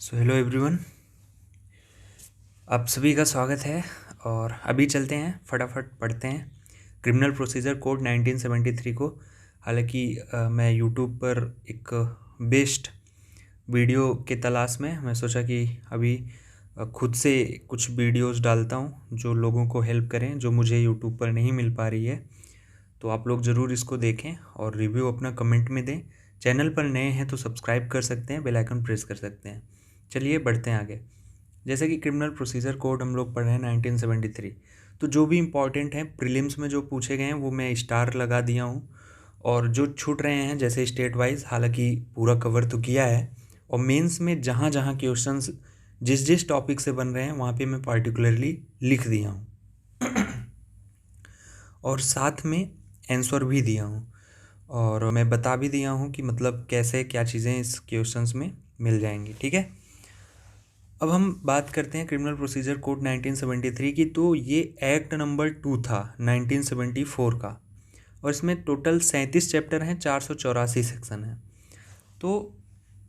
Hello everyone, आप सभी का स्वागत है। और अभी चलते हैं, फटाफट पढ़ते हैं क्रिमिनल प्रोसीजर कोड 1973 को। हालांकि मैं यूट्यूब पर एक बेस्ट वीडियो के तलाश में मैं सोचा कि अभी खुद से कुछ वीडियोस डालता हूं जो लोगों को हेल्प करें, जो मुझे यूट्यूब पर नहीं मिल पा रही है। तो आप लोग ज़रूर इसको देखें और रिव्यू अपना कमेंट में दें। चैनल पर नए हैं तो सब्सक्राइब कर सकते हैं, बेल आइकन प्रेस कर सकते हैं। चलिए बढ़ते हैं आगे। जैसे कि क्रिमिनल प्रोसीजर कोड हम लोग पढ़ रहे हैं 1973, तो जो भी इम्पॉर्टेंट हैं प्रीलिम्स में जो पूछे गए हैं वो मैं स्टार लगा दिया हूँ। और जो छूट रहे हैं जैसे स्टेट वाइज, हालांकि पूरा कवर तो किया है। और मेंस में जहाँ जहाँ क्वेश्चंस जिस जिस टॉपिक से बन रहे हैं वहाँ पे मैं पार्टिकुलरली लिख दिया हूँ और साथ में आंसर भी दिया हूँ। और मैं बता भी दिया हूँ कि मतलब कैसे क्या चीज़ें इस क्वेश्चंस में मिल जाएंगी। ठीक है, अब हम बात करते हैं क्रिमिनल प्रोसीजर कोड 1973 की। तो ये एक्ट नंबर 2 था 1974 का, और इसमें टोटल 37 चैप्टर हैं, 484 सेक्शन हैं। तो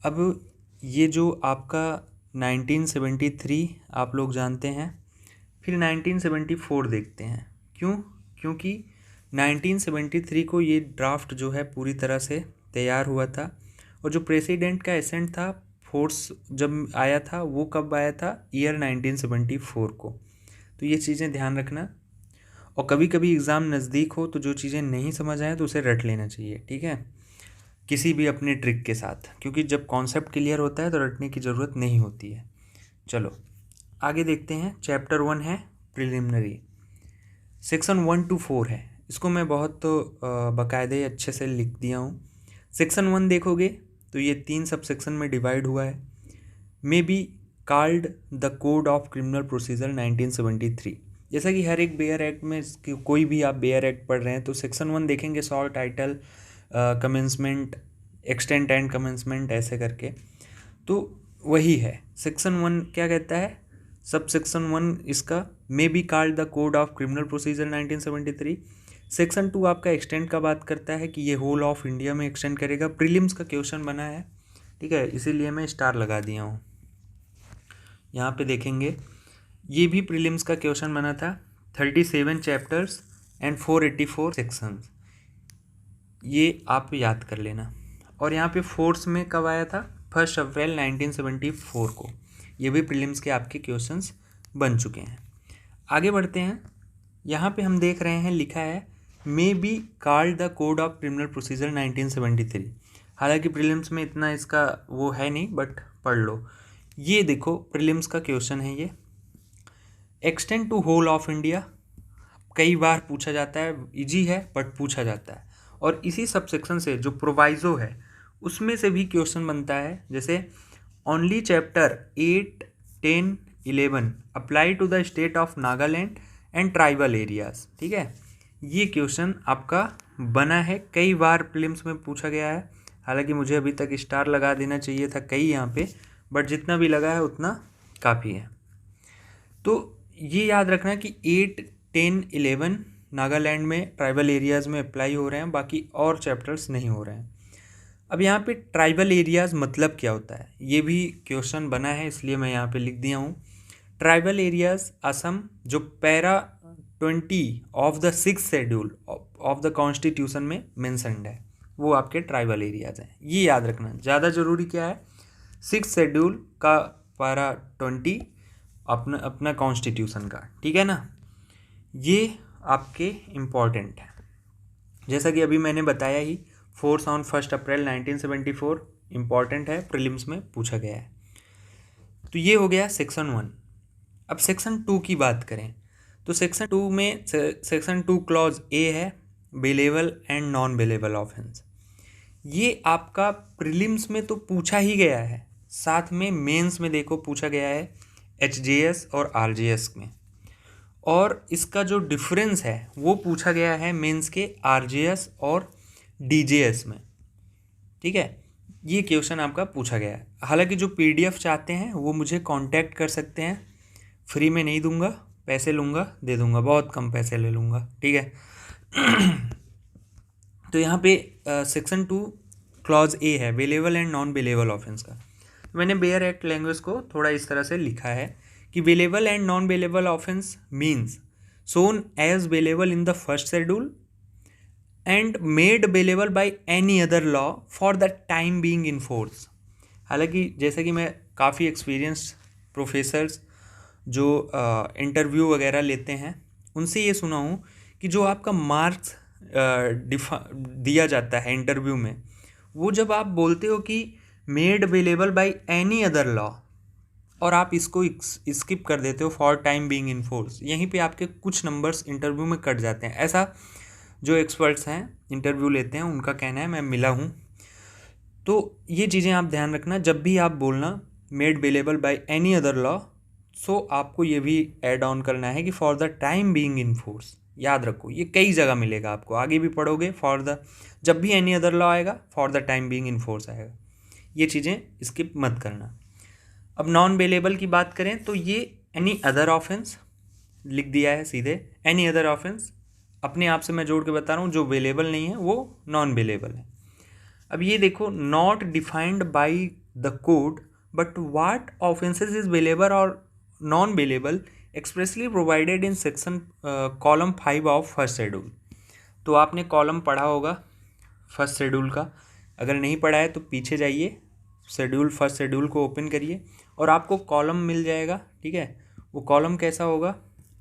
अब ये जो आपका 1973 आप लोग जानते हैं, फिर 1974 देखते हैं। क्योंकि 1973 को ये ड्राफ्ट जो है पूरी तरह से तैयार हुआ था, और जो प्रेसिडेंट का एसेंट था, फोर्स जब आया था वो कब आया था, ईयर 1974 को। तो ये चीज़ें ध्यान रखना। और कभी कभी एग्ज़ाम नज़दीक हो तो जो चीज़ें नहीं समझ आए तो उसे रट लेना चाहिए, ठीक है, किसी भी अपने ट्रिक के साथ, क्योंकि जब कॉन्सेप्ट क्लियर होता है तो रटने की ज़रूरत नहीं होती है। चलो आगे देखते हैं। चैप्टर 1 है प्रिलिमिनरी, सेक्शन 1 to 4 है। इसको मैं बहुत बाकायदे अच्छे से लिख दिया हूँ। सेक्शन 1 देखोगे तो ये 3 सब सेक्शन में डिवाइड हुआ है। May be called the code of criminal procedure 1973। जैसा कि हर एक बेयर एक्ट में कोई भी आप बेयर एक्ट पढ़ रहे हैं तो सेक्शन 1 देखेंगे, saw title, commencement, extent and commencement, ऐसे करके। तो वही है। सेक्शन 1 क्या कहता है, सब सेक्शन 1 इसका may be called the code of criminal procedure 1973। Section 2 आपका एक्सटेंड का बात करता है कि ये होल ऑफ इंडिया में एक्सटेंड करेगा। प्रीलिम्स का क्वेश्चन बना है, ठीक है, इसीलिए मैं स्टार लगा दिया हूँ। यहाँ पे देखेंगे ये भी प्रीलिम्स का क्वेश्चन बना था। 37 चैप्टर्स एंड 484 सेक्शंस, ये आप याद कर लेना। और यहाँ पे फोर्स में कब आया था, 1 अप्रैल 1974 को। ये भी प्रीलिम्स के आपके क्वेश्चंस बन चुके हैं। आगे बढ़ते हैं। यहाँ पे हम देख रहे हैं लिखा है may be called the code of criminal procedure 1973। हालांकि प्रीलिम्स में इतना इसका वो है नहीं, बट पढ़ लो। ये देखो प्रीलिम्स का क्वेश्चन है ये, extend to whole of India. कई बार पूछा जाता है, इजी है बट पूछा जाता है। और इसी सब सेक्शन से जो प्रोवाइजो है उसमें से भी क्वेश्चन बनता है। जैसे only chapter 8, 10, 11 apply to the state of Nagaland and tribal areas. ठीक है, ये क्वेश्चन आपका बना है, कई बार प्रीलिम्स में पूछा गया है। हालांकि मुझे अभी तक स्टार लगा देना चाहिए था कई यहाँ पे, बट जितना भी लगा है उतना काफ़ी है। तो ये याद रखना कि 8, 10, 11 नागालैंड में ट्राइबल एरियाज़ में अप्लाई हो रहे हैं, बाकी और चैप्टर्स नहीं हो रहे हैं। अब यहाँ पे ट्राइबल एरियाज़ मतलब क्या होता है, ये भी क्वेश्चन बना है, इसलिए मैं यहाँ पे लिख दिया हूँ। ट्राइबल एरियाज़ असम, जो para 20 of the 6th schedule of the constitution में मेंशन्ड है, वो आपके ट्राइबल एरियाज़ हैं। ये याद रखना। ज़्यादा ज़रूरी क्या है, 6th शेड्यूल का पैरा 20 अपना अपना कॉन्स्टिट्यूशन का, ठीक है ना, ये आपके इम्पॉर्टेंट है। जैसा कि अभी मैंने बताया ही, फोर्स ऑन 1 अप्रैल 1974 इम्पॉर्टेंट है, प्रीलिम्स में पूछा गया है। तो ये हो गया सेक्शन 1। अब सेक्शन 2 की बात करें तो सेक्शन 2 में सेक्शन 2 क्लॉज ए है, bailable and non bailable offence. ये आपका प्रीलिम्स में तो पूछा ही गया है, साथ में मेंस में देखो पूछा गया है एचजेएस और आरजेएस में। और इसका जो डिफरेंस है वो पूछा गया है मेंस के आरजेएस और डीजेएस में, ठीक है। ये क्वेश्चन आपका पूछा गया है। हालांकि जो पीडीएफ चाहते हैं वो मुझे कांटेक्ट कर सकते हैं, फ्री में नहीं दूंगा, पैसे लूँगा, दे दूंगा, बहुत कम पैसे ले लूँगा, ठीक है। तो यहाँ पे सेक्शन 2 क्लॉज ए है, bailable and non bailable offence का। मैंने बेयर एक्ट लैंग्वेज को थोड़ा इस तरह से लिखा है कि bailable and non bailable offence means shown as bailable in the first schedule and made bailable by any other law for the time being in force. हालांकि जैसे कि मैं काफ़ी एक्सपीरियंस्ड प्रोफेसर्स जो इंटरव्यू वगैरह लेते हैं उनसे ये सुना हूँ कि जो आपका मार्क्स दिया जाता है इंटरव्यू में, वो जब आप बोलते हो कि made available by any other law और आप इसको स्किप कर देते हो for time being in force, यहीं पे आपके कुछ नंबर्स इंटरव्यू में कट जाते हैं। ऐसा जो एक्सपर्ट्स हैं इंटरव्यू लेते हैं उनका कहना है, मैं मिला हूँ। तो ये चीज़ें आप ध्यान रखना जब भी आप बोलना made available by any other law, so आपको ये भी ऐड ऑन करना है कि for the time being in force. याद रखो ये कई जगह मिलेगा आपको, आगे भी पढ़ोगे। फॉर द जब भी एनी अदर लॉ आएगा for the time being in force आएगा, ये चीज़ें स्किप मत करना। अब नॉन बेलेबल की बात करें तो ये एनी अदर ऑफेंस लिख दिया है सीधे, एनी अदर ऑफेंस अपने आप से मैं जोड़ के बता रहा हूँ, जो बेलेबल नहीं है वो नॉन बेलेबल है। अब ये देखो, not defined by the code but what offences is bailable और non bailable expressly provided in section column 5 of first schedule. तो आपने कॉलम पढ़ा होगा फर्स्ट शेड्यूल का, अगर नहीं पढ़ा है तो पीछे जाइए, शेड्यूल फर्स्ट शेड्यूल को ओपन करिए और आपको कॉलम मिल जाएगा। ठीक है, वो कॉलम कैसा होगा,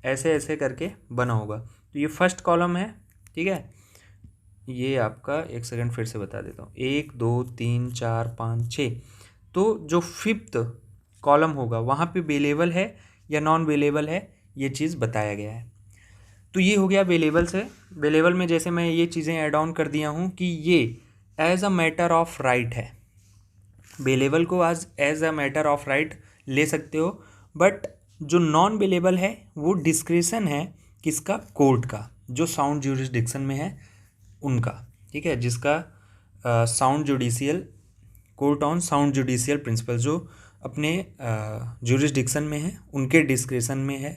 ऐसे ऐसे करके बना होगा। तो ये फर्स्ट कॉलम है। ठीक है, ये आपका एक सेकंड फिर से बता देता हूँ, 1 2 3 4 5 6। तो जो फिफ्थ कॉलम होगा वहाँ पे बेलेबल है या नॉन बेलेबल है, ये चीज़ बताया गया है। तो ये हो गया बेलेबल से। बेलेबल में जैसे मैं ये चीज़ें ऐड ऑन कर दिया हूँ कि ये as a matter of right है। बेलेबल को आज as a matter of right ले सकते हो, बट जो नॉन बेलेबल है वो डिस्क्रिशन है किसका, कोर्ट का, जो साउंड ज्यूरिसडिक्शन में है उनका। ठीक है, जिसका sound judicial court on sound judicial principle, जो अपने ज्यूरिसडिक्शन में है, उनके डिस्क्रिशन में है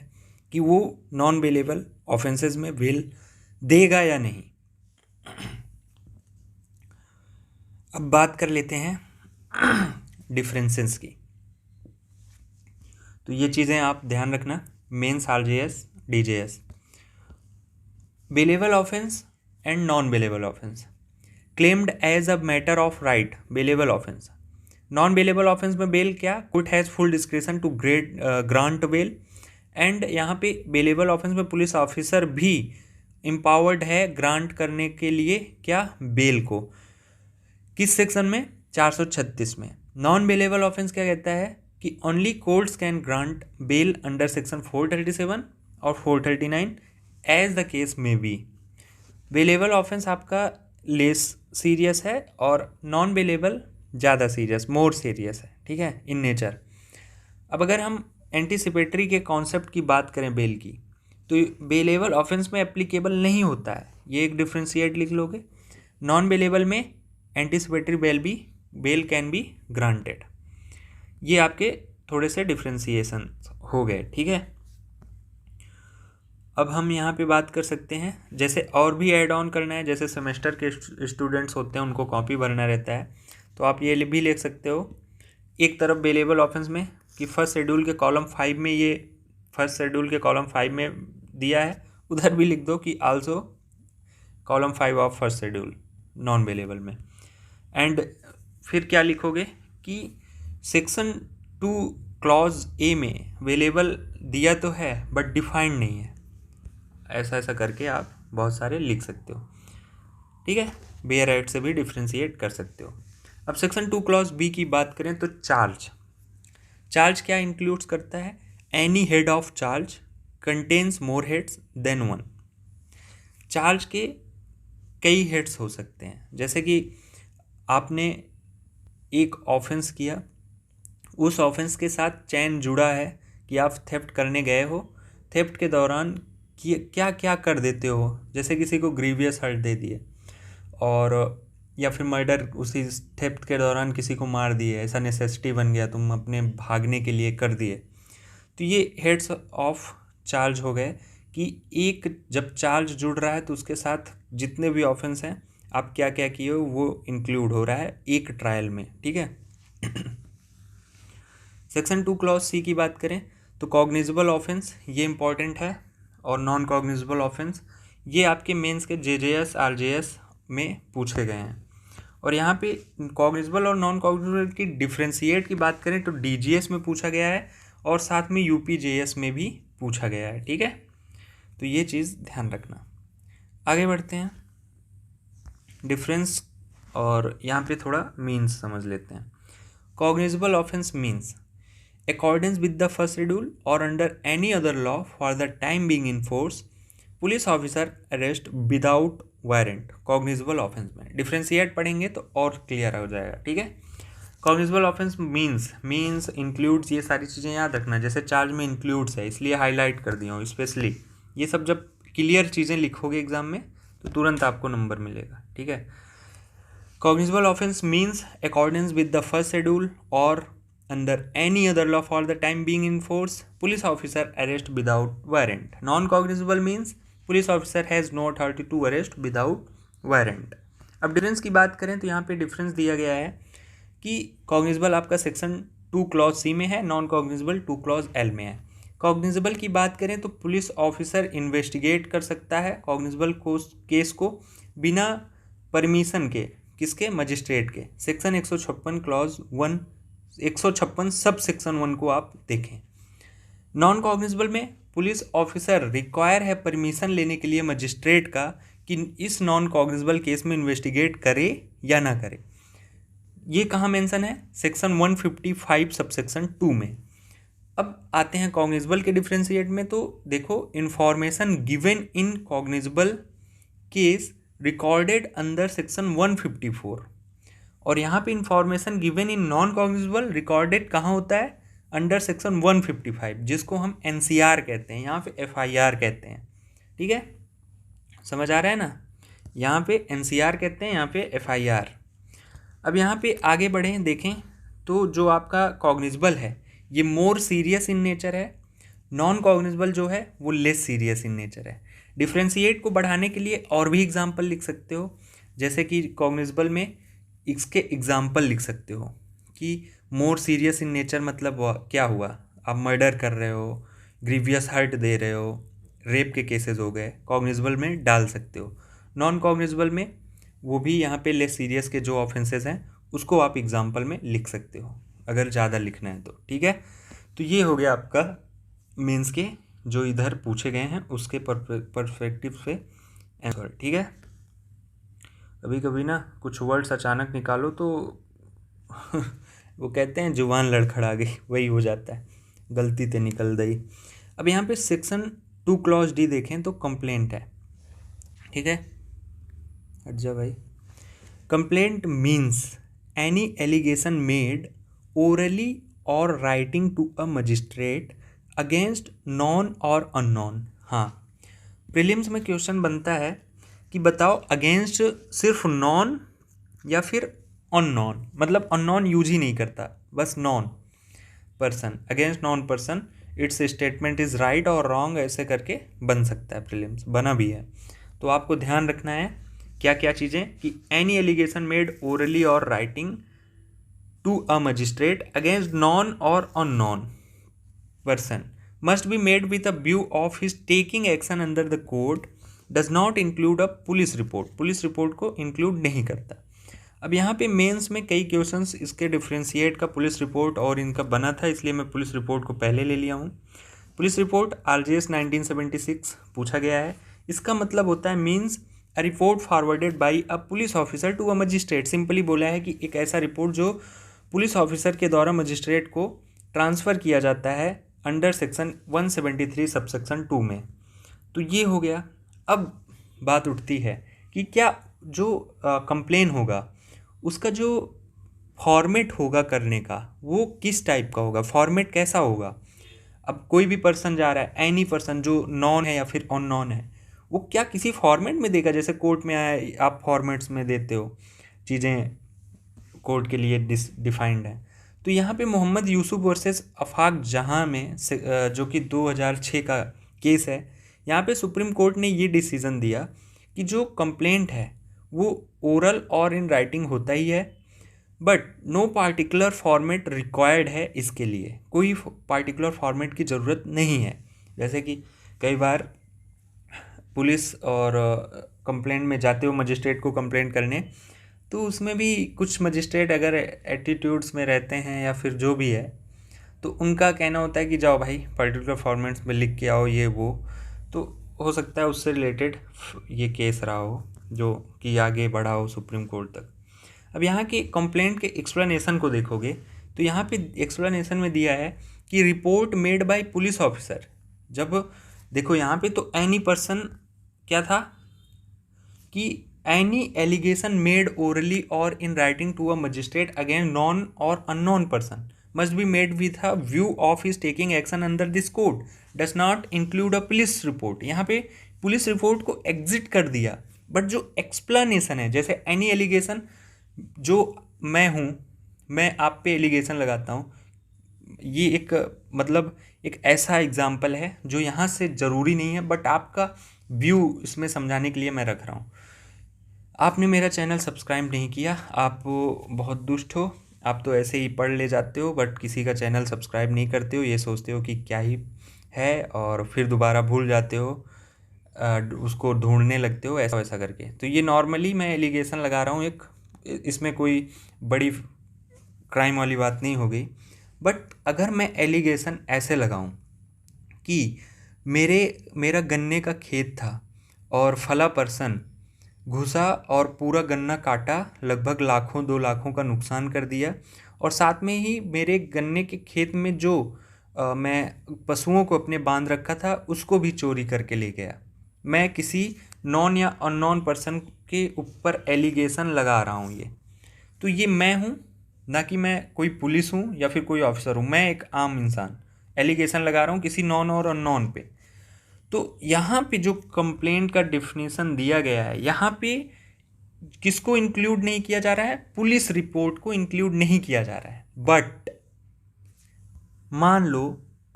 कि वो नॉन बेलेबल ऑफेंसेस में बेल देगा या नहीं। अब बात कर लेते हैं डिफरेंसेस की। तो ये चीज़ें आप ध्यान रखना, mains RJS DJS. Bailable offence and non bailable offence claimed as a matter of right, bailable offence. Non bailable offence में बेल क्या, court has full discretion to grant bail. And यहाँ पे बेलेबल ऑफेंस में police officer भी empowered है grant करने के लिए क्या, बेल को। किस सेक्शन में, 436 में। नॉन बेलेबल ऑफेंस क्या कहता है कि only courts can grant bell under section 437 और 439 एज द केस में बी। बेलेबल ऑफेंस आपका लेस सीरियस है और नॉन बेलेबल ज़्यादा सीरियस, मोर सीरियस है। ठीक है, इन नेचर। अब अगर हम एंटीसिपेटरी के कॉन्सेप्ट की बात करें बेल की, तो बेलेबल ऑफेंस में एप्लीकेबल नहीं होता है, ये एक डिफ्रेंशिएट लिख लोगे। नॉन बेलेबल में anticipatory bail can be granted. ये आपके थोड़े से डिफ्रेंशिएशन हो गए। ठीक है, अब हम यहाँ पे बात कर सकते हैं, जैसे और भी ऐड ऑन करना है, जैसे सेमेस्टर के स्टूडेंट्स होते हैं उनको कॉपी भरना रहता है, तो आप ये भी लिख सकते हो एक तरफ बेलेबल ऑफेंस में कि फर्स्ट शेड्यूल के कॉलम 5 में, ये फर्स्ट शेड्यूल के कॉलम 5 में दिया है, उधर भी लिख दो कि also column 5 of first schedule non bailable में। एंड फिर क्या लिखोगे कि सेक्शन 2 क्लॉज ए में बेलेबल दिया तो है बट डिफाइंड नहीं है। ऐसा ऐसा करके आप बहुत सारे लिख सकते हो। ठीक है, बेयर एक्ट से भी डिफ्रेंशिएट कर सकते हो। अब सेक्शन 2 क्लॉज बी की बात करें तो चार्ज क्या इंक्लूड्स करता है, any head of charge contains more heads than one. Charge के कई हेड्स हो सकते हैं, जैसे कि आपने एक ऑफेंस किया, उस ऑफेंस के साथ चैन जुड़ा है कि आप थेफ्ट करने गए हो, थेफ्ट के दौरान क्या क्या कर देते हो, जैसे किसी को ग्रीवियस हर्ट दे दिए और या फिर मर्डर उसी थेफ्ट के दौरान किसी को मार दिए, ऐसा नेसेसिटी बन गया, तुम अपने भागने के लिए कर दिए। तो ये हेड्स ऑफ चार्ज हो गए कि एक जब चार्ज जुड़ रहा है तो उसके साथ जितने भी ऑफेंस हैं आप क्या क्या किए हो वो इंक्लूड हो रहा है एक ट्रायल में। ठीक है, सेक्शन 2 क्लॉज सी की बात करें तो कॉग्निजेबल ऑफेंस ये इंपॉर्टेंट है, और नॉन कॉग्निजेबल ऑफेंस ये आपके मेंस के जेजेएस आरजेएस में पूछे गए हैं। और यहाँ पे कॉग्निजेबल और नॉन कॉग्निजेबल की डिफ्रेंशिएट की बात करें तो डीजीएस में पूछा गया है और साथ में यूपीजेएस में भी पूछा गया है, ठीक है। तो ये चीज़ ध्यान रखना। आगे बढ़ते हैं, डिफरेंस और यहाँ पे थोड़ा मीन्स समझ लेते हैं। Cognizable offence means accordance with the first schedule or under any other law for the time being in force, police officer arrest without warrant cognizable offence में। डिफ्रेंशिएट पढ़ेंगे तो और क्लियर हो जाएगा, ठीक है। कॉग्निजेबल ऑफेंस मीन्स इंक्लूड्स, ये सारी चीज़ें याद रखना, जैसे चार्ज में इंक्लूड्स है इसलिए हाईलाइट कर दिया हूँ स्पेशली। ये सब जब क्लियर चीज़ें लिखोगे एग्जाम में तो तुरंत आपको नंबर मिलेगा, ठीक है। Cognizable offence means accordance with the first schedule और under any other law for the time being in force, police officer arrest without warrant. Non-cognizable means police officer has no authority to arrest without warrant. अब difference की बात करें तो यहाँ पे difference दिया गया है कि कॉग्निजेबल आपका सेक्शन 2 क्लॉज सी में है, नॉन कॉग्निजेबल 2 क्लॉज एल में है। कॉग्निजेबल की बात करें तो पुलिस ऑफिसर इन्वेस्टिगेट कर सकता है कॉग्निजेबल केस को बिना परमिशन के, किसके, मजिस्ट्रेट के। सेक्शन 156 क्लॉज 1 156 सब सेक्शन 1 को आप देखें। नॉन कॉग्निजेबल में पुलिस ऑफिसर रिक्वायर है परमिशन लेने के लिए मजिस्ट्रेट का कि इस नॉन कॉग्निजेबल केस में इन्वेस्टिगेट करे या ना करे। ये कहाँ मेंशन है, सेक्शन 155 सब सेक्शन 2 में। अब आते हैं कॉग्निजेबल के डिफ्रेंशिएट में, तो देखो information given in cognizable case recorded under section 154, और यहाँ पे information given in non cognizable recorded कहाँ होता है, अंडर सेक्शन 155, जिसको हम एनसीआर कहते हैं, यहाँ पे एफआईआर कहते हैं, ठीक है। समझ आ रहा है ना, यहाँ पे एनसीआर कहते हैं, यहाँ पे एफआईआर। अब यहाँ पे आगे बढ़ें, देखें तो जो आपका कॉग्निजेबल है ये मोर सीरियस इन नेचर है, नॉन कॉग्निजेबल जो है वो लेस सीरियस इन नेचर है। डिफ्रेंशिएट को बढ़ाने के लिए और भी एग्जाम्पल लिख सकते हो, जैसे कि कॉग्निजेबल में इसके एग्जाम्पल लिख सकते हो कि मोर सीरियस इन नेचर मतलब क्या हुआ, आप मर्डर कर रहे हो, ग्रीवियस हर्ट दे रहे हो, रेप के केसेस हो गए, कॉग्निजेबल में डाल सकते हो। नॉन कॉग्निजेबल में वो भी यहाँ पे लेस सीरियस के जो ऑफेंसेस हैं उसको आप एग्जाम्पल में लिख सकते हो अगर ज़्यादा लिखना है तो, ठीक है। तो ये हो गया आपका मेंस के जो इधर पूछे गए हैं उसके परस्पेक्टिव से आंसर, ठीक है। कभी कभी ना कुछ वर्ड्स अचानक निकालो तो वो कहते हैं जुबान लड़खड़ा गई, वही हो जाता है, गलती ते निकल गई। अब यहाँ पे सेक्शन 2 क्लॉज डी देखें तो कंप्लेंट है, ठीक है। हट जा भाई। Complaint means any allegation made orally और writing to a magistrate against known और अननोन। हाँ, प्रीलिम्स में क्वेश्चन बनता है कि बताओ अगेंस्ट सिर्फ नॉन या फिर अननोन, मतलब अननोन यूज ही नहीं करता, बस non person, against non person it's statement is right और रॉन्ग, ऐसे करके बन सकता है, प्रीलिम्स बना भी है। तो आपको ध्यान रखना है क्या क्या चीज़ें, कि एनी एलिगेशन मेड ओरली और writing to a magistrate against known और unknown person must be made with a view of his taking action under the code, does not include a police report, police report को include नहीं करता। अब यहाँ पे mains में कई questions इसके डिफ्रेंशिएट का पुलिस रिपोर्ट और इनका बना था, इसलिए मैं पुलिस रिपोर्ट को पहले ले लिया हूँ। पुलिस रिपोर्ट आरजेएस 1976 पूछा गया है। इसका मतलब होता है means a report forwarded by a police officer to a magistrate. Simply बोला है कि एक ऐसा रिपोर्ट जो पुलिस ऑफिसर के द्वारा मजिस्ट्रेट को ट्रांसफ़र किया जाता है अंडर सेक्शन 173 सब सेक्शन 2 में। तो ये हो गया। अब बात उठती है कि क्या जो कंप्लेन होगा उसका जो फॉर्मेट होगा करने का वो किस टाइप का होगा, फॉर्मेट कैसा होगा। अब कोई भी पर्सन जा रहा है, एनी पर्सन जो नॉन है या फिर अननोन है, वो क्या किसी फॉर्मेट में देगा, जैसे कोर्ट में आया आप फॉर्मेट्स में देते हो चीज़ें, कोर्ट के लिए डिफाइंड है। तो यहाँ पे मोहम्मद यूसुफ वर्सेस अफाक जहां में जो कि 2006 का केस है, यहाँ पे सुप्रीम कोर्ट ने ये डिसीज़न दिया कि जो कंप्लेंट है वो ओरल और इन राइटिंग होता ही है, but no particular format required है, इसके लिए कोई पार्टिकुलर फॉर्मेट की ज़रूरत नहीं है। जैसे कि कई बार पुलिस और कंप्लेंट में जाते हो मजिस्ट्रेट को कंप्लेंट करने, तो उसमें भी कुछ मजिस्ट्रेट अगर एटीट्यूड्स में रहते हैं या फिर जो भी है, तो उनका कहना होता है कि जाओ भाई पर्टिकुलर फॉर्मेट्स में लिख के आओ ये वो। तो हो सकता है उससे रिलेटेड ये केस रहा हो जो कि आगे बढ़ा हो सुप्रीम कोर्ट तक। अब यहाँ के कंप्लेंट के एक्सप्लेनेशन को देखोगे तो यहाँ पे एक्सप्लेनेशन में दिया है कि report made by police officer. जब देखो यहाँ पे तो एनी पर्सन क्या था कि एनी एलिगेशन मेड ओरली और in writing to a magistrate against known और unknown person must be made with a view of his taking action under this code does not include a police report। यहाँ पे police report को exit कर दिया, but जो explanation है जैसे any allegation, जो मैं हूँ, मैं आप पे एलिगेशन लगाता हूँ, ये एक मतलब एक ऐसा एग्जाम्पल है जो यहाँ से ज़रूरी नहीं है, बट आपका व्यू इसमें समझाने के लिए मैं रख रहा हूँ। आपने मेरा चैनल सब्सक्राइब नहीं किया, आप बहुत दुष्ट हो, आप तो ऐसे ही पढ़ ले जाते हो बट किसी का चैनल सब्सक्राइब नहीं करते हो, ये सोचते हो कि क्या ही है और फिर दोबारा भूल जाते हो, उसको ढूंढने लगते हो ऐसा वैसा करके। तो ये नॉर्मली मैं एलिगेशन लगा रहा हूँ, एक इसमें कोई बड़ी क्राइम वाली बात नहीं हो गई। बट अगर मैं एलिगेशन ऐसे लगाऊँ कि मेरा गन्ने का खेत था और फला पर्सन घुसा और पूरा गन्ना काटा, लगभग लाखों 2 लाखों का नुकसान कर दिया, और साथ में ही मेरे गन्ने के खेत में जो मैं पशुओं को अपने बांध रखा था उसको भी चोरी करके ले गया। मैं किसी नॉन या अननोन पर्सन के ऊपर एलिगेशन लगा रहा हूँ ये। तो ये मैं हूँ, ना कि मैं कोई पुलिस हूँ या फिर कोई ऑफिसर हूँ, मैं एक आम इंसान एलिगेशन लगा रहा हूँ किसी नॉन और अननोन पे। तो यहाँ पे जो कंप्लेंट का डिफिनीशन दिया गया है, यहाँ पे किसको इंक्लूड नहीं किया जा रहा है, पुलिस रिपोर्ट को इंक्लूड नहीं किया जा रहा है। बट मान लो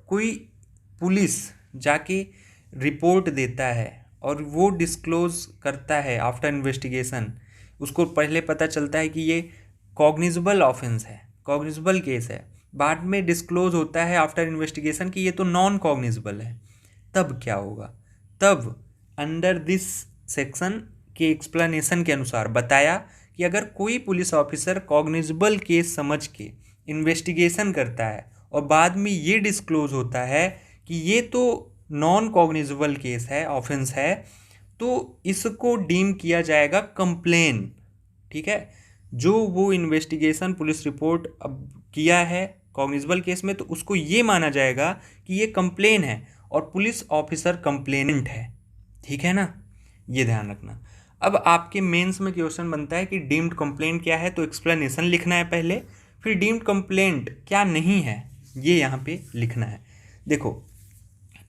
कोई पुलिस जाके रिपोर्ट देता है और वो डिस्क्लोज करता है आफ्टर इन्वेस्टिगेशन, उसको पहले पता चलता है कि ये कॉग्निजेबल ऑफेंस है, कॉग्निजेबल केस है, बाद में डिस्क्लोज होता है आफ्टर इन्वेस्टिगेशन कि ये तो नॉन कॉग्निजेबल है, तब क्या होगा? तब अंडर दिस सेक्शन के एक्सप्लेनेशन के अनुसार बताया कि अगर कोई पुलिस ऑफिसर कॉग्निजेबल केस समझ के इन्वेस्टिगेशन करता है और बाद में ये डिस्क्लोज होता है कि ये तो नॉन कॉग्निजेबल केस है, ऑफेंस है, तो इसको डीम किया जाएगा कंप्लेन। ठीक है, जो वो इन्वेस्टिगेशन पुलिस रिपोर्ट अब किया है कॉग्निजेबल केस में, तो उसको ये माना जाएगा कि ये कंप्लेन है और पुलिस ऑफिसर कंप्लेनेंट है। ठीक है ना, ये ध्यान रखना। अब आपके मेंस में क्वेश्चन बनता है कि डीम्ड कंप्लेंट क्या है, तो एक्सप्लेनेशन लिखना है पहले, फिर डीम्ड कंप्लेंट क्या नहीं है ये यहाँ पे लिखना है। देखो,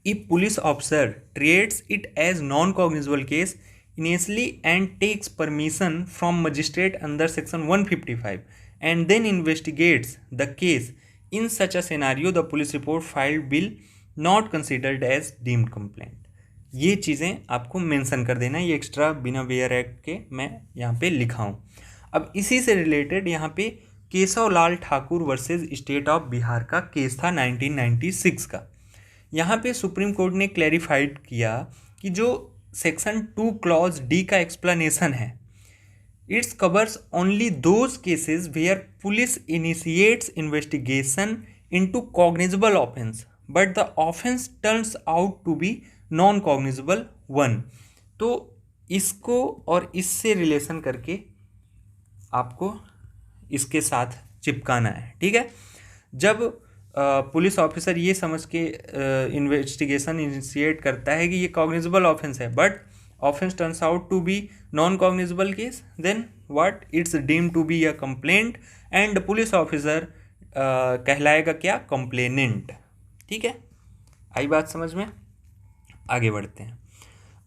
if police officer treats it as non cognizable case initially and takes permission from magistrate under section 155 and then investigates the case, in such a scenario the police report filed will not considered as deemed complaint। ये चीज़ें आपको mention कर देना, ये extra बिना where act के मैं यहाँ पे लिखा हूँ। अब इसी से रिलेटेड यहाँ पे Keshav Lal Thakur versus state of Bihar का केस था 1996 का। यहाँ पे सुप्रीम कोर्ट ने क्लैरिफाइड किया कि जो सेक्शन 2 क्लॉज डी का एक्सप्लेनेशन है, it's covers only those cases where police initiates investigation into cognizable offence but the offence turns out to be non cognizable one. तो इसको और इससे रिलेशन करके आपको इसके साथ चिपकाना है। ठीक है, जब पुलिस ऑफिसर ये समझ के इन्वेस्टिगेशन इनिशिएट करता है कि ये कॉग्निजेबल ऑफेंस है but offence turns out to be non cognizable case, then what, it's deemed to be a complaint and police officer कहलाएगा क्या, कंप्लेनेंट। ठीक है, आई बात समझ में? आगे बढ़ते हैं।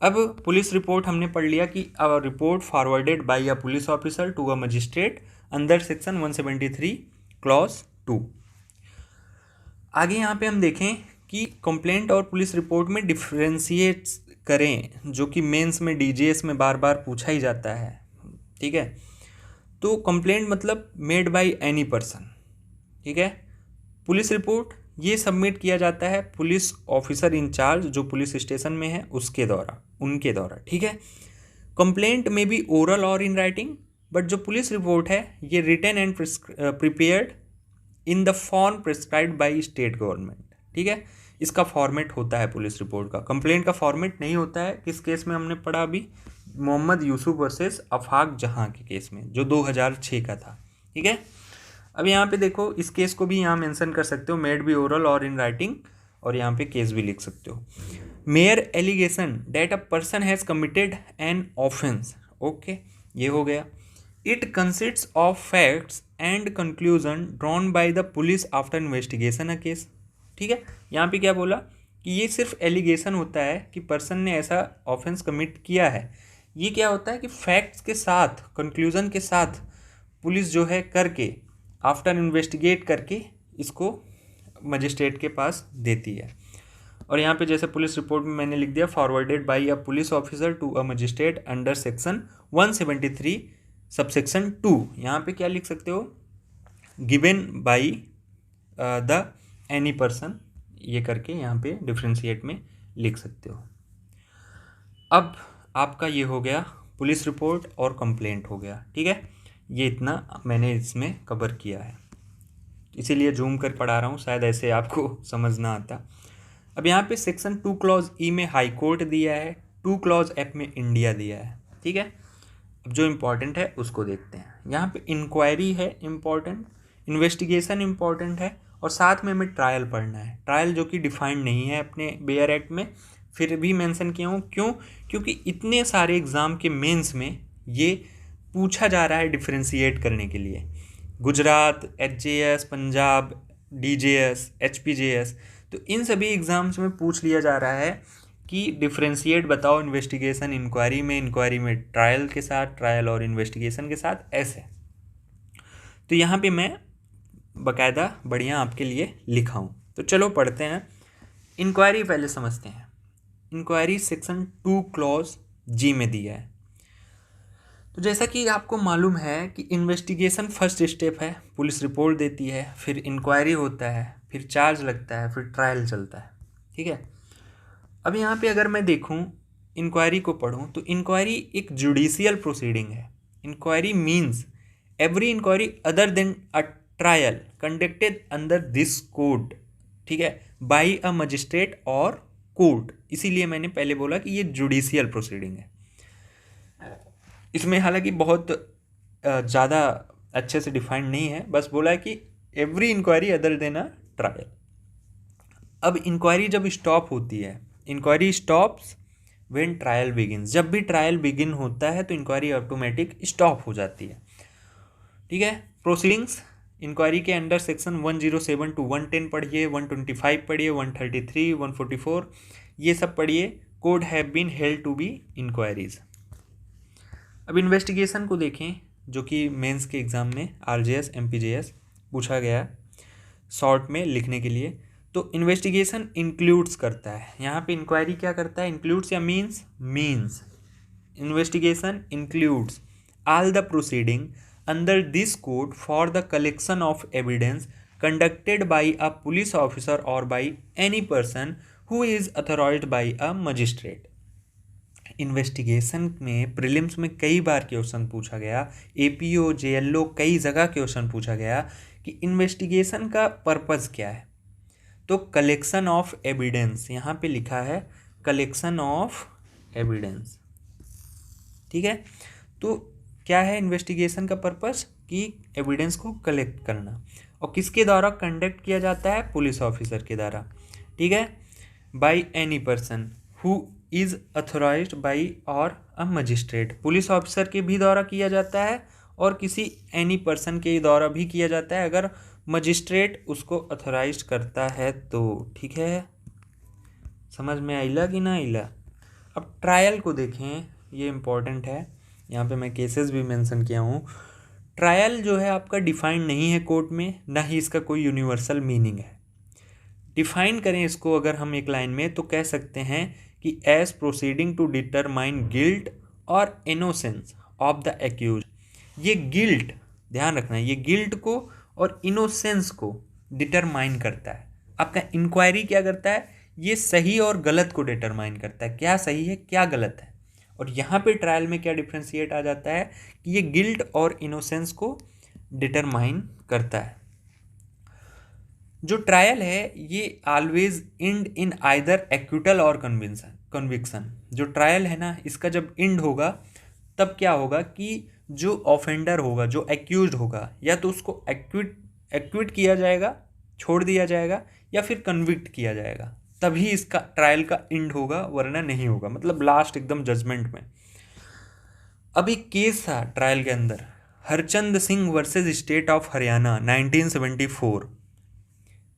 अब पुलिस रिपोर्ट हमने पढ़ लिया कि a report forwarded by a police officer to a magistrate under section 173 clause 2। आगे यहाँ पे हम देखें कि कंप्लेंट और पुलिस रिपोर्ट में डिफ्रेंशिएट करें, जो कि मेंस में डीजीएस में बार बार पूछा ही जाता है। ठीक है, तो कंप्लेंट मतलब मेड बाय एनी पर्सन, ठीक है। पुलिस रिपोर्ट ये सबमिट किया जाता है पुलिस ऑफिसर इंचार्ज जो पुलिस स्टेशन में है उसके द्वारा, उनके द्वारा, ठीक है। कंप्लेंट में भी ओरल और इन राइटिंग, बट जो पुलिस रिपोर्ट है ये written and prepared in the form prescribed by state government, ठीक है। इसका फॉर्मेट होता है पुलिस रिपोर्ट का, कंप्लेंट का फॉर्मेट नहीं होता है। किस केस में हमने पढ़ा अभी, मोहम्मद यूसुफ वर्सेस अफाक जहां के केस में, जो 2006 का था, ठीक है। अब यहाँ पे देखो, इस केस को भी यहाँ मेंशन कर सकते हो, मेड बी ओरल और इन राइटिंग, और यहाँ पे केस भी लिख सकते हो। Mere allegation that a person has committed an offence, okay, ये हो गया। It consists of facts and conclusion drawn by the police after investigation a case, ठीक है। यहाँ पे क्या बोला कि ये सिर्फ एलिगेशन होता है कि पर्सन ने ऐसा ऑफेंस कमिट किया है। ये क्या होता है कि फैक्ट्स के साथ, कंक्लूजन के साथ पुलिस जो है करके, आफ्टर इन्वेस्टिगेट करके इसको मजिस्ट्रेट के पास देती है। और यहाँ पे जैसे पुलिस रिपोर्ट में मैंने लिख दिया, forwarded by a police officer to a magistrate under section 173 subsection 2, यहाँ पे क्या लिख सकते हो, given by the any person, ये करके यहाँ पे डिफ्रेंशिएट में लिख सकते हो। अब आपका ये हो गया पुलिस रिपोर्ट और कंप्लेंट हो गया, ठीक है। ये इतना मैंने इसमें कवर किया है, इसीलिए जूम कर पढ़ा रहा हूँ, शायद ऐसे आपको समझ ना आता। अब यहाँ पे सेक्शन 2 क्लॉज ई में हाई कोर्ट दिया है, 2 क्लॉज एफ में इंडिया दिया है, ठीक है। अब जो इम्पोर्टेंट है उसको देखते हैं। यहाँ पे इंक्वायरी है इम्पॉर्टेंट, इन्वेस्टिगेशन इम्पॉर्टेंट है, और साथ में हमें ट्रायल पढ़ना है। ट्रायल जो कि डिफाइंड नहीं है अपने बेयर एक्ट में, फिर भी मेंशन किया हूँ, क्यों, क्योंकि इतने सारे एग्ज़ाम के मेंस में ये पूछा जा रहा है डिफ्रेंशिएट करने के लिए। गुजरात, एचजेएस, पंजाब, डीजेएस, एचपीजेएस, तो इन सभी एग्ज़ाम्स में पूछ लिया जा रहा है कि डिफ्रेंशिएट बताओ इन्वेस्टिगेशन इंक्वायरी में, इंक्वायरी में ट्रायल के साथ, ट्रायल और इन्वेस्टिगेशन के साथ, ऐसे। तो यहाँ पे मैं बाकायदा बढ़िया आपके लिए लिखा हूँ। तो चलो पढ़ते हैं। इंक्वायरी पहले समझते हैं। इंक्वायरी सेक्शन 2 क्लॉज जी में दिया है। तो जैसा कि आपको मालूम है कि इन्वेस्टिगेशन फर्स्ट स्टेप है, पुलिस रिपोर्ट देती है, फिर इंक्वायरी होता है, फिर चार्ज लगता है, फिर ट्रायल चलता है, ठीक है। अब यहाँ पे अगर मैं देखूँ, इंक्वायरी को पढ़ूँ, तो इंक्वायरी एक जुडिशियल प्रोसीडिंग है। Inquiry means every inquiry other than a trial conducted under this code, ठीक है, बाय अ मजिस्ट्रेट और कोर्ट। इसीलिए मैंने पहले बोला कि ये जुडिशियल प्रोसीडिंग है। इसमें हालांकि बहुत ज़्यादा अच्छे से डिफाइंड नहीं है, बस बोला है कि every inquiry other than a trial. अब इंक्वायरी जब स्टॉप होती है, inquiry stops when trial begins, जब भी ट्रायल बिगिन होता है तो इंक्वायरी ऑटोमेटिक स्टॉप हो जाती है, ठीक है। प्रोसीडिंग्स इंक्वायरी के अंडर सेक्शन 107 to 110 पढ़िए, 125 पढ़िए, 133, 144, ये सब पढ़िए। Code have been held to be inquiries. अब इन्वेस्टिगेशन को देखें, जो कि मेंस के एग्ज़ाम में आरजेएस, एमपीजेएस पूछा गया शॉर्ट में लिखने के लिए। तो इन्वेस्टिगेशन इंक्लूड्स करता है, यहाँ पे इंक्वायरी क्या करता है, इंक्लूड्स या means, means investigation includes all the proceeding under this code for the collection of evidence conducted by a police officer और by any person who is authorised by a magistrate. Investigation में prelims में कई बार question पूछा गया, APO, JLO, कई जगह question पूछा गया कि इन्वेस्टिगेशन का पर्पज़ क्या है। तो कलेक्शन ऑफ एविडेंस, यहाँ पे लिखा है कलेक्शन ऑफ एविडेंस, ठीक है। तो क्या है इन्वेस्टिगेशन का पर्पस, कि एविडेंस को कलेक्ट करना, और किसके द्वारा कंडक्ट किया जाता है, पुलिस ऑफिसर के द्वारा, ठीक है, by any person who is authorised by और अ मजिस्ट्रेट। पुलिस ऑफिसर के भी द्वारा किया जाता है और किसी एनी पर्सन के द्वारा भी किया जाता है, अगर मजिस्ट्रेट उसको अथोराइज करता है तो, ठीक है। समझ में आइला कि ना आइला। अब ट्रायल को देखें, ये इम्पॉर्टेंट है, यहाँ पे मैं केसेस भी मेंशन किया हूँ। ट्रायल जो है आपका डिफाइंड नहीं है कोर्ट में, ना ही इसका कोई यूनिवर्सल मीनिंग है। डिफाइन करें इसको अगर हम एक लाइन में, तो कह सकते हैं कि as proceeding to determine guilt और इनोसेंस ऑफ द एक्यूज ये गिल्ट, ध्यान रखना, ये गिल्ट को और इनोसेंस को डिटरमाइन करता है। आपका इंक्वायरी क्या करता है, ये सही और गलत को डिटरमाइन करता है, क्या सही है क्या गलत है। और यहाँ पे ट्रायल में क्या डिफ्रेंशिएट आ जाता है कि ये गिल्ट और इनोसेंस को डिटरमाइन करता है। जो ट्रायल है ये always and in either acquittal और कन्विक्शन। जो ट्रायल है ना, इसका जब एंड होगा तब क्या होगा कि जो ऑफेंडर होगा, जो एक्यूज्ड होगा, या तो उसको एक्विट किया जाएगा, छोड़ दिया जाएगा, या फिर कन्विक्ट किया जाएगा, तभी इसका ट्रायल का एंड होगा, वरना नहीं होगा, मतलब लास्ट एकदम जजमेंट में। अब एक केस था ट्रायल के अंदर, Harchand Singh versus state of Haryana 1974।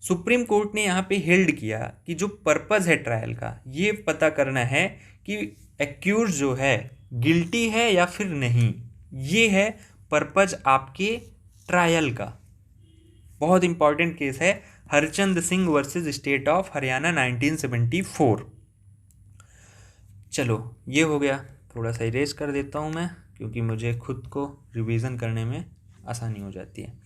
Supreme court ने यहाँ पे हेल्ड किया कि जो पर्पस है ट्रायल का, ये पता करना है कि एक्यूज जो है गिल्टी है या फिर नहीं। ये है पर्पस आपके ट्रायल का। बहुत इंपॉर्टेंट केस है, Harchand Singh versus state of Haryana 1974। चलो ये हो गया, थोड़ा सा इरेज कर देता हूँ मैं, क्योंकि मुझे खुद को रिवीजन करने में आसानी हो जाती है।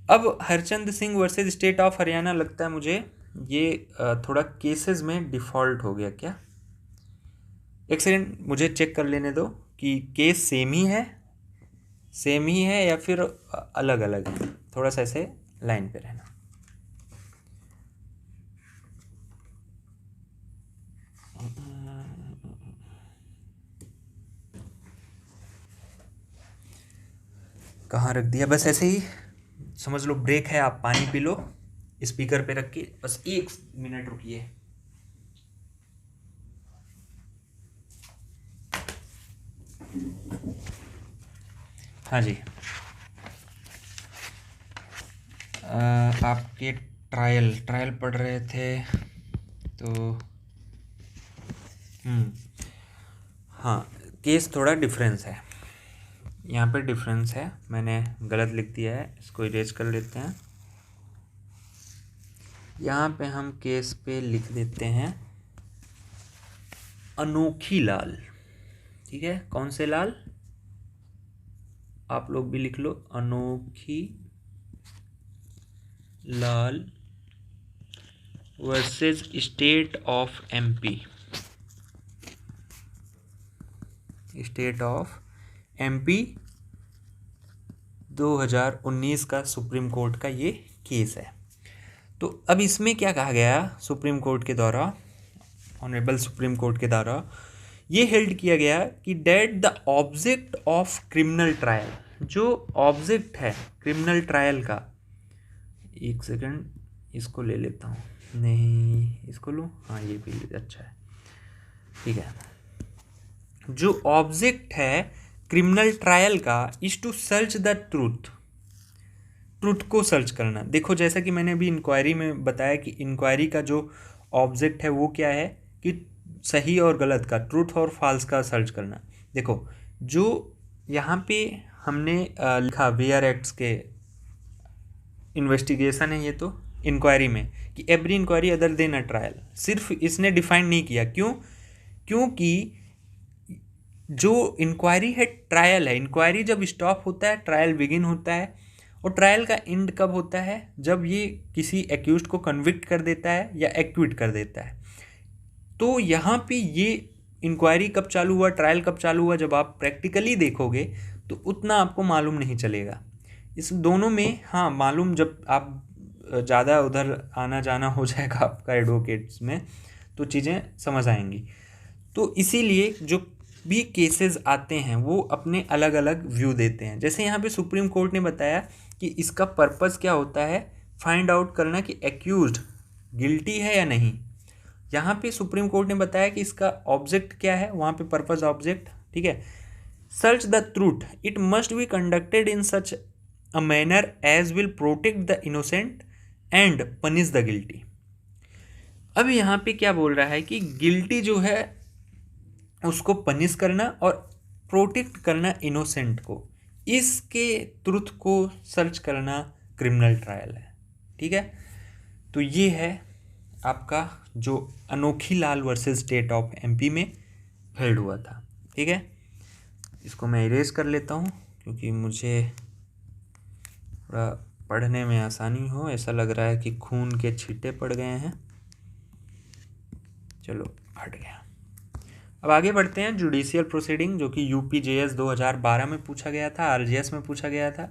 अब Harchand Singh versus state of Haryana, लगता है मुझे ये थोड़ा केसेस में डिफ़ॉल्ट हो गया क्या। एक सेकंड मुझे चेक कर लेने दो कि केस सेम ही है या फिर अलग अलग है। थोड़ा सा ऐसे लाइन पे रहना। कहाँ रख दिया, बस ऐसे ही समझ लो, ब्रेक है, आप पानी पी लो, स्पीकर पे रख के बस 1 मिनट रुकिए। हाँ जी, आपके ट्रायल पढ़ रहे थे तो हाँ, केस थोड़ा डिफरेंस है, यहाँ पे डिफरेंस है, मैंने गलत लिख दिया है, इसको इरेज कर लेते हैं। यहाँ पे हम केस पे लिख देते हैं अनोखी लाल। ठीक है, कौन से लाल, आप लोग भी लिख लो, Anokhi Lal versus state of MP. State of MP 2019 का सुप्रीम कोर्ट का ये केस है। तो अब इसमें क्या कहा गया सुप्रीम कोर्ट के द्वारा, ऑनरेबल सुप्रीम कोर्ट के द्वारा ये हेल्ड किया गया कि that the object of criminal trial, जो ऑब्जेक्ट है क्रिमिनल ट्रायल का, एक सेकंड इसको ले लेता हूँ, नहीं इसको लूँ, हाँ ये भी अच्छा है, ठीक है। जो ऑब्जेक्ट है क्रिमिनल ट्रायल का is to search the truth को सर्च करना। देखो जैसा कि मैंने अभी इंक्वायरी में बताया कि इंक्वायरी का जो ऑब्जेक्ट है वो क्या है कि सही और गलत का, ट्रूथ और फॉल्स का सर्च करना। देखो जो यहाँ पे हमने लिखा वेयर एक्ट्स के इन्वेस्टिगेशन है, ये तो इंक्वायरी में कि every inquiry other than a trial, सिर्फ इसने डिफाइन नहीं किया। क्योंकि जो इंक्वायरी है ट्रायल है, इंक्वायरी जब स्टॉप होता है ट्रायल बिगिन होता है, और ट्रायल का एंड कब होता है, जब ये किसी एक्यूज्ड को कन्विक्ट कर देता है या एक्विट कर देता है। तो यहाँ पे ये इंक्वायरी कब चालू हुआ, ट्रायल कब चालू हुआ, जब आप प्रैक्टिकली देखोगे तो उतना आपको मालूम नहीं चलेगा। इस दोनों में हाँ मालूम, जब आप ज़्यादा उधर आना जाना हो जाएगा आपका एडवोकेट्स में तो चीज़ें समझ आएंगी। तो इसीलिए जो भी केसेस आते हैं वो अपने अलग अलग व्यू देते हैं। जैसे यहाँ पे सुप्रीम कोर्ट ने बताया कि इसका पर्पस क्या होता है, फाइंड आउट करना कि एक्यूज्ड गिल्टी है या नहीं। यहाँ पे सुप्रीम कोर्ट ने बताया कि इसका ऑब्जेक्ट क्या है, वहाँ पे पर्पस ऑब्जेक्ट, ठीक है। Search the truth, it must be conducted in such a manner as will protect the innocent and punish the guilty. अब यहाँ पे क्या बोल रहा है कि गिल्टी जो है उसको पनिश करना और प्रोटेक्ट करना इनोसेंट को, इसके ट्रुथ को सर्च करना क्रिमिनल ट्रायल है। ठीक है, तो ये है आपका जो अनोखी Lal versus state of MP में हेल्ड हुआ था। ठीक है, इसको मैं इरेज कर लेता हूँ क्योंकि मुझे थोड़ा पढ़ने में आसानी हो। ऐसा लग रहा है कि खून के छींटे पड़ गए हैं। चलो हट गया। अब आगे बढ़ते हैं। जुडिशियल प्रोसीडिंग, जो कि यूपीजेएस 2012 में पूछा गया था, आरजेएस में पूछा गया था।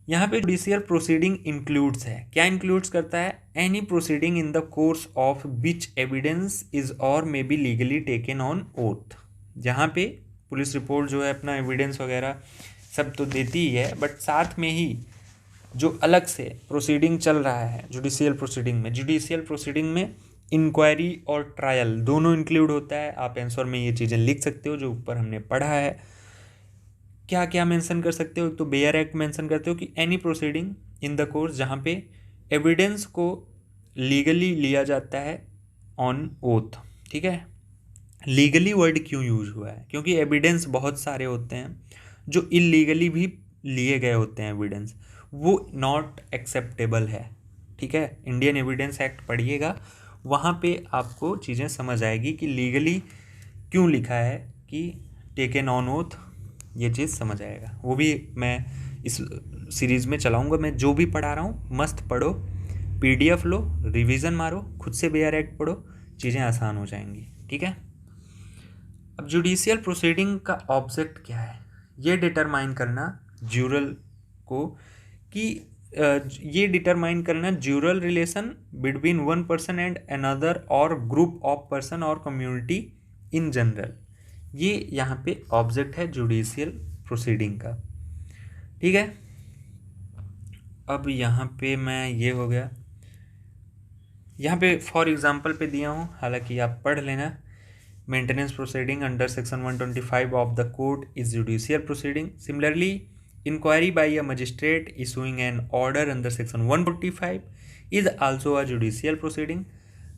यहाँ पे जुडिशियल प्रोसीडिंग इंक्लूड्स है, क्या इंक्लूड्स करता है? Any proceeding in the course of which evidence is और may be legally taken on oath. जहाँ पे पुलिस रिपोर्ट जो है अपना एविडेंस वगैरह सब तो देती ही है, बट साथ में ही जो अलग से प्रोसीडिंग चल रहा है जुडिशियल प्रोसीडिंग में इंक्वायरी और ट्रायल दोनों इंक्लूड होता है। आप आंसर में ये चीज़ें लिख सकते हो जो ऊपर हमने पढ़ा है। क्या क्या मेंशन कर सकते हो? एक तो बेयर एक्ट मेंशन करते हो कि any proceeding in the course जहाँ पे एविडेंस को लीगली लिया जाता है ऑन ओथ। ठीक है, लीगली वर्ड क्यों यूज हुआ है? क्योंकि एविडेंस बहुत सारे होते हैं जो इलीगली भी लिए गए होते हैं एविडेंस, वो नॉट एक्सेप्टेबल है। ठीक है, इंडियन एविडेंस एक्ट पढ़िएगा, वहाँ पे आपको चीज़ें समझ आएगी कि लीगली क्यों लिखा है कि टेकन ऑन ओथ, ये चीज़ समझ आएगा। वो भी मैं इस सीरीज़ में चलाऊँगा। मैं जो भी पढ़ा रहा हूँ मस्त पढ़ो, PDF लो, रिवीजन मारो, खुद से बेयर एक्ट पढ़ो, चीज़ें आसान हो जाएंगी। ठीक है, अब जुडिशियल प्रोसीडिंग का ऑब्जेक्ट क्या है? ये डिटरमाइन करना ज्यूरल को कि ये डिटरमाइन करना jural relation between one person and another और ग्रुप ऑफ पर्सन और कम्युनिटी इन जनरल। ये यहाँ पे ऑब्जेक्ट है जुडिशियल प्रोसीडिंग का। ठीक है, अब यहाँ पे मैं ये हो गया, यहाँ पे फॉर एग्जांपल पे दिया हूँ, हालांकि आप पढ़ लेना। Maintenance proceeding under section 125 of the code is judicial proceeding. Similarly inquiry by a magistrate issuing an order under section 145 is also a judicial proceeding,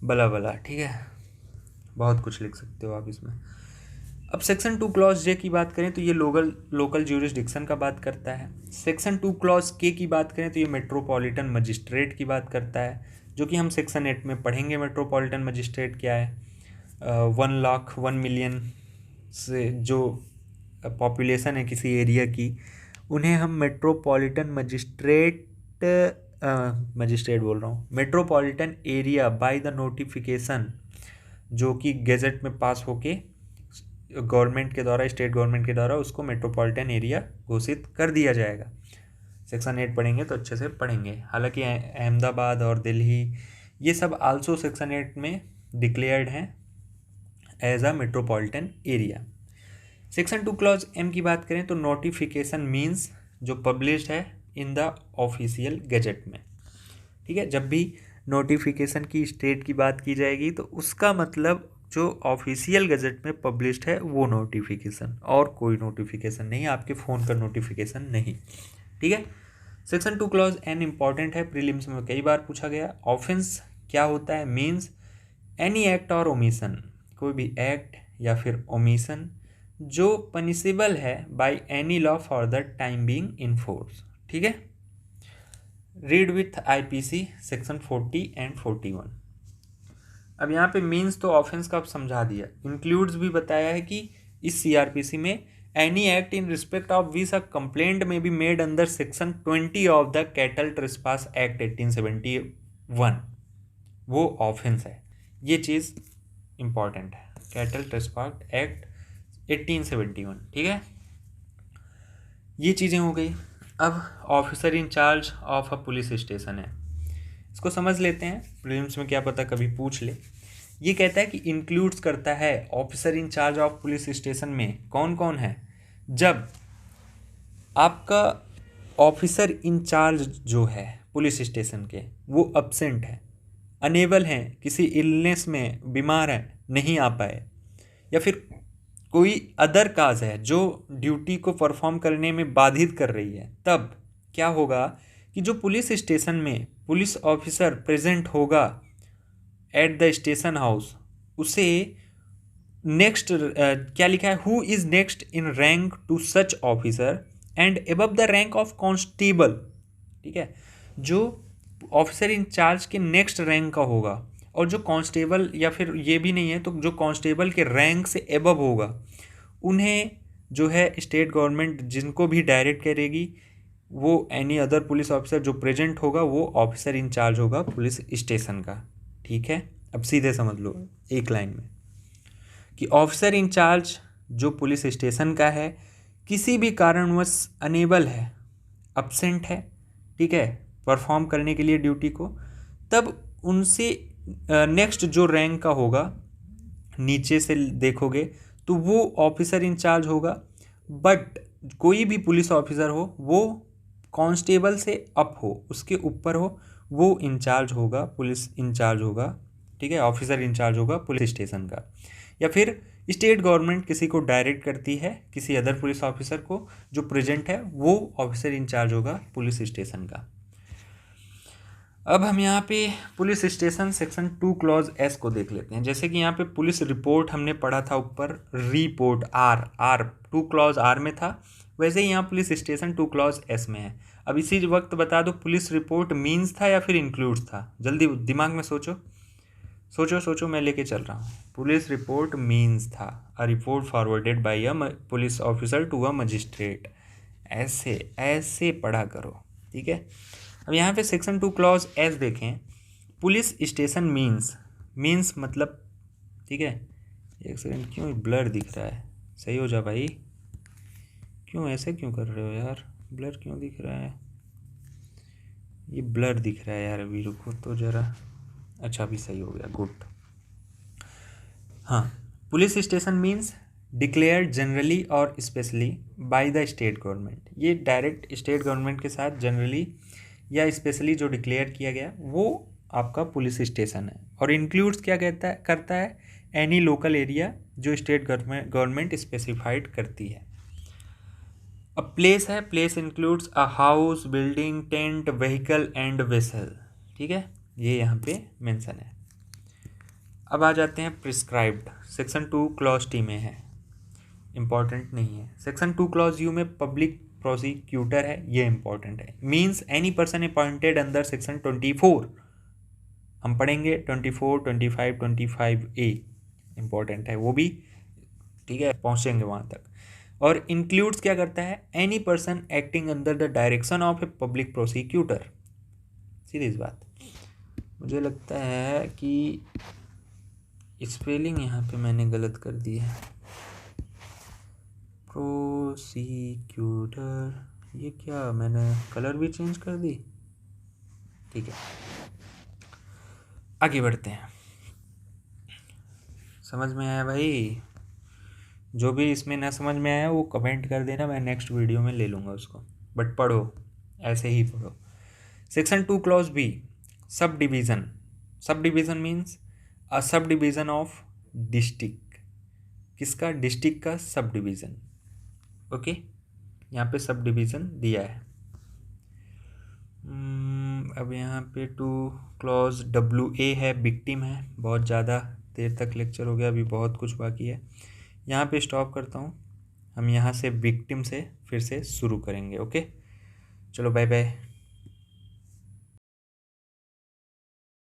blah blah. ठीक है, बहुत कुछ लिख सकते हो आप इसमें। अब सेक्शन 2 क्लॉज जे की बात करें तो ये लोकल ज्यूरिसडिक्शन का बात करता है। सेक्शन 2 क्लॉज के की बात करें तो ये मेट्रोपॉलिटन मजिस्ट्रेट की बात करता है, जो कि हम सेक्शन 8 में पढ़ेंगे। मेट्रोपॉलिटन मजिस्ट्रेट क्या है? 1 मिलियन से जो पॉपुलेशन है किसी एरिया की, उन्हें हम मेट्रोपॉलिटन मजिस्ट्रेट बोल रहा हूँ, metropolitan area by the notification, जो कि गैजेट में पास होके गवर्नमेंट के द्वारा, स्टेट गवर्नमेंट के द्वारा उसको मेट्रोपॉलिटन एरिया घोषित कर दिया जाएगा। सेक्शन 8 पढ़ेंगे तो अच्छे से पढ़ेंगे। हालांकि अहमदाबाद और दिल्ली ये सब आल्सो सेक्शन 8 में डिक्लेयर्ड हैं as a metropolitan area. Section 2 clause M की बात करें तो नोटिफिकेशन मीन्स जो पब्लिश्ड है इन द ऑफिशियल गैजेट में। ठीक है, जब भी नोटिफिकेशन की स्टेट की बात की जाएगी तो उसका मतलब जो ऑफिशियल गैजेट में पब्लिश्ड है वो नोटिफिकेशन, और कोई नोटिफिकेशन नहीं, आपके फ़ोन का नोटिफिकेशन नहीं। ठीक है, सेक्शन 2 क्लॉज एन इंपॉर्टेंट है, प्रीलिम्स में कई बार पूछा गया। ऑफेंस क्या होता है? मीन्स एनी एक्ट और ओमिशन, कोई भी एक्ट या फिर ओमिशन जो पनिशेबल है by any law for the time being in force. ठीक है, read with IPC section 40 and 41। अब यहाँ पे मीन्स तो ऑफेंस का आप समझा दिया, इंक्लूड्स भी बताया है कि इस CRPC में any act in respect of which a complaint may be made under section 20 of the cattle trespass act 1871, वो ऑफेंस है। ये चीज़ इंपॉर्टेंट है, कैटल ट्रेसपास एक्ट 1871। ठीक है, ये चीज़ें हो गई। अब officer in charge of a police station है, इसको समझ लेते हैं, प्रीलिम्स में क्या पता कभी पूछ ले। ये कहता है कि इंक्लूड्स करता है officer in charge of police station में कौन कौन है? जब आपका ऑफिसर इन चार्ज जो है पुलिस स्टेशन के वो अब्सेंट है, अनेबल हैं, किसी इलनेस में बीमार है, नहीं आ पाए, या फिर कोई अदर काज है जो ड्यूटी को परफॉर्म करने में बाधित कर रही है, तब क्या होगा कि जो पुलिस स्टेशन में पुलिस ऑफिसर प्रेजेंट होगा एट द स्टेशन हाउस, उसे नेक्स्ट क्या लिखा है? Who is next in rank to such officer and above the rank of constable. ठीक है, जो ऑफिसर इन चार्ज के नेक्स्ट रैंक का होगा, और जो कांस्टेबल, या फिर ये भी नहीं है तो जो कांस्टेबल के रैंक से एबव होगा, उन्हें जो है स्टेट गवर्नमेंट जिनको भी डायरेक्ट करेगी वो एनी अदर पुलिस ऑफिसर जो प्रेजेंट होगा वो ऑफिसर इंचार्ज होगा पुलिस स्टेशन का। ठीक है, अब सीधे समझ लो एक लाइन में कि ऑफिसर इंचार्ज जो पुलिस स्टेशन का है किसी भी कारणवश अनेबल है, अब्सेंट है, ठीक है, परफॉर्म करने के लिए ड्यूटी को, तब उनसे नेक्स्ट जो रैंक का होगा नीचे से देखोगे तो वो ऑफिसर इंचार्ज होगा। बट कोई भी पुलिस ऑफिसर हो वो कांस्टेबल से अप हो, उसके ऊपर हो, वो इंचार्ज होगा, पुलिस इंचार्ज होगा। ठीक है, ऑफिसर इंचार्ज होगा पुलिस स्टेशन का। या फिर स्टेट गवर्नमेंट किसी को डायरेक्ट करती है किसी अदर पुलिस ऑफिसर को जो प्रेजेंट है वो ऑफिसर इंचार्ज होगा पुलिस स्टेशन का। अब हम यहाँ पे police station section 2 clause S को देख लेते हैं। जैसे कि यहाँ पे पुलिस रिपोर्ट हमने पढ़ा था ऊपर, रिपोर्ट आर 2 क्लॉज आर में था, वैसे ही यहाँ पुलिस स्टेशन 2 क्लॉज एस में है। अब इसी वक्त बता दो पुलिस रिपोर्ट मीन्स था या फिर इंक्लूड्स था, जल्दी दिमाग में सोचो सोचो सोचो, मैं लेके चल रहा हूँ। पुलिस रिपोर्ट मीन्स था a report forwarded by a police officer to a magistrate, ऐसे ऐसे पढ़ा करो। ठीक है, अब यहाँ पे सेक्शन 2 क्लॉज एस देखें, पुलिस स्टेशन मीन्स मतलब, ठीक है, एक सेकंड, क्यों ब्लर दिख रहा है, सही हो जा भाई, क्यों ऐसे क्यों कर रहे हो यार, ब्लर क्यों दिख रहा है, ये ब्लर दिख रहा है यार, अभी रुको तो ज़रा, अच्छा अभी सही हो गया, गुड। हाँ, police station means declared generally और specially by the state government, ये डायरेक्ट स्टेट गवर्नमेंट के साथ जनरली या स्पेशली जो डिक्लेयर किया गया वो आपका पुलिस स्टेशन है। और इंक्लूड्स क्या करता है एनी लोकल एरिया जो स्टेट गवर्नमेंट स्पेसिफाइड करती है। अब प्लेस है, place includes a house, building, tent, vehicle and vessel. ठीक है, ये यहाँ पे मेंशन है। अब आ जाते हैं प्रिस्क्राइब्ड, सेक्शन 2 क्लॉज टी में है, इंपॉर्टेंट नहीं है। सेक्शन 2 क्लॉज यू में पब्लिक प्रोसिक्यूटर है, ये इंपॉर्टेंट है। Means any person appointed under section 24, हम पढ़ेंगे 24, 25, 25A, इंपॉर्टेंट है वो भी, ठीक है, पहुँचेंगे वहाँ तक। और इंक्लूड्स क्या करता है, any person acting under the direction of a public prosecutor. सीधी इस बात, मुझे लगता है कि स्पेलिंग यहाँ पे मैंने गलत कर दी है, प्रोसिक्यूटर, ये क्या मैंने कलर भी चेंज कर दी। ठीक है, आगे बढ़ते हैं। समझ में आया भाई? जो भी इसमें ना समझ में आया वो कमेंट कर देना, मैं नेक्स्ट वीडियो में ले लूँगा उसको, बट पढ़ो, ऐसे ही पढ़ो। Section 2 clause B, subdivision. Subdivision means a subdivision of district, किसका, डिस्ट्रिक्ट का सब डिवीज़न। ओके, यहाँ पे सब डिवीज़न दिया है। अब यहाँ पे 2 क्लॉज WA है, विक्टिम है। बहुत ज़्यादा देर तक लेक्चर हो गया, अभी बहुत कुछ बाकी है, यहाँ पे स्टॉप करता हूँ। हम यहाँ से विक्टिम से फिर से शुरू करेंगे। ओके, चलो बाय बाय।